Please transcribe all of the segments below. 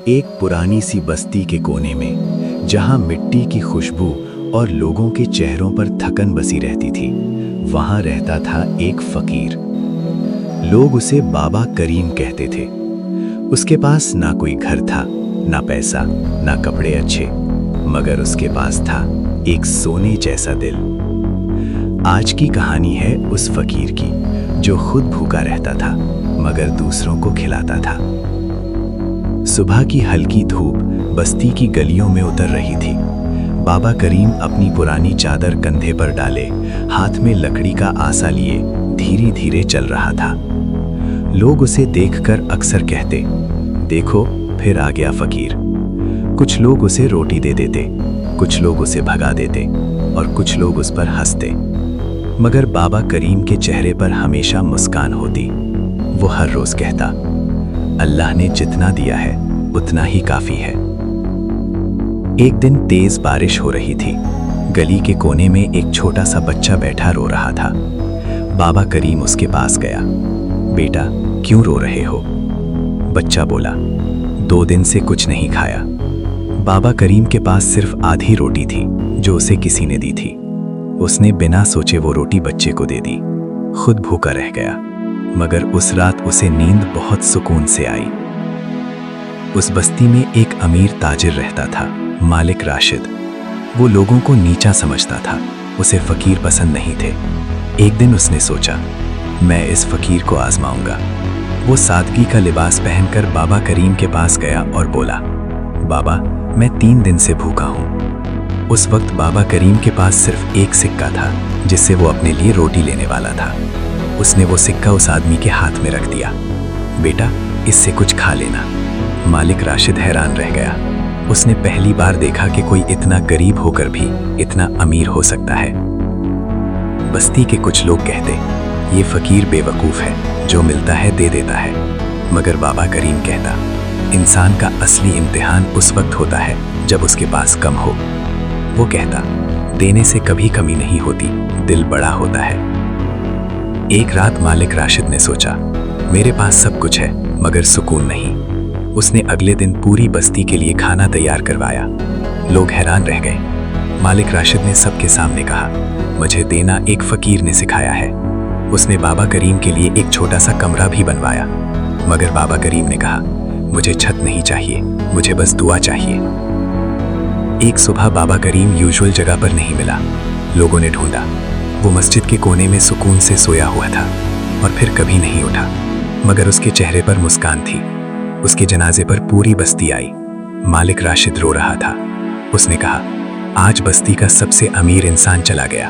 एक पुरानी सी बस्ती के कोने में, जहां मिट्टी की खुशबू और लोगों के चेहरों पर थकन बसी रहती थी, वहां रहता था एक फकीर। लोग उसे बाबा करीम कहते थे। उसके पास ना कोई घर था, ना पैसा, ना कपड़े अच्छे, मगर उसके पास था एक सोने जैसा दिल। आज की कहानी है उस फकीर की जो खुद भूखा रहता था मगर दूसरों को खिलाता था। सुबह की हल्की धूप बस्ती की गलियों में उतर रही थी। बाबा करीम अपनी पुरानी चादर कंधे पर डाले, हाथ में लकड़ी का आसा लिए धीरे धीरे चल रहा था। लोग उसे देखकर अक्सर कहते, देखो फिर आ गया फकीर। कुछ लोग उसे रोटी दे देते, कुछ लोग उसे भगा देते और कुछ लोग उस पर हंसते, मगर बाबा करीम के चेहरे पर हमेशा मुस्कान होती। वो हर रोज कहता, अल्लाह ने जितना दिया है उतना ही काफी है। एक दिन तेज बारिश हो रही थी। गली के कोने में एक छोटा सा बच्चा बैठा रो रहा था। बाबा करीम उसके पास गया। बेटा, क्यों रो रहे हो? बच्चा बोला, 2 दिन से कुछ नहीं खाया। बाबा करीम के पास सिर्फ आधी रोटी थी जो उसे किसी ने दी थी। उसने बिना सोचे वो रोटी बच्चे को दे दी। खुद भूखा रह गया, मगर उस रात उसे नींद बहुत सुकून से आई। उस बस्ती में एक अमीर ताजिर रहता था, मालिक राशिद। वो लोगों को नीचा समझता था, उसे फकीर पसंद नहीं थे। एक दिन उसने सोचा, मैं इस फकीर को आजमाऊंगा। वो सादगी का लिबास पहनकर बाबा करीम के पास गया और बोला, बाबा, मैं 3 दिन से भूखा हूँ। उस वक्त बाबा करीम के पास सिर्फ एक सिक्का था जिससे वो अपने लिए रोटी लेने वाला था। उसने वो सिक्का उस आदमी के हाथ में रख दिया। बेटा, इससे कुछ खा लेना। मालिक राशिद हैरान रह गया। उसने पहली बार देखा कि कोई इतना गरीब होकर भी इतना अमीर हो सकता है। बस्ती के कुछ लोग कहते, ये फकीर बेवकूफ है, जो मिलता है दे देता है। मगर बाबा करीम कहता, इंसान का असली इम्तिहान उस वक्त होता है जब उसके पास कम हो। वो कहता, देने से कभी कमी नहीं होती, दिल बड़ा होता है। एक रात मालिक राशिद ने सोचा, मेरे पास सब कुछ है मगर सुकून नहीं। उसने अगले दिन पूरी बस्ती के लिए खाना तैयार करवाया। लोग हैरान रह गए। मालिक राशिद ने सबके सामने कहा, मुझे देना एक फकीर ने सिखाया है। उसने बाबा करीम के लिए एक छोटा सा कमरा भी बनवाया, मगर बाबा करीम ने कहा, मुझे छत नहीं चाहिए, मुझे बस दुआ चाहिए। एक सुबह बाबा करीम यूजुअल जगह पर नहीं मिला। लोगों ने ढूंढा। वो मस्जिद के कोने में सुकून से सोया हुआ था और फिर कभी नहीं उठा, मगर उसके चेहरे पर मुस्कान थी। उसके जनाजे पर पूरी बस्ती आई। मालिक राशिद रो रहा था। उसने कहा, आज बस्ती का सबसे अमीर इंसान चला गया।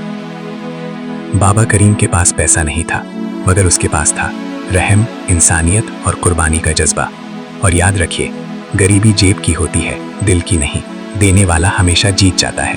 बाबा करीम के पास पैसा नहीं था, मगर उसके पास था रहम, इंसानियत और कुर्बानी का जज्बा। और याद रखिए, गरीबी जेब की होती है, दिल की नहीं। देने वाला हमेशा जीत जाता है।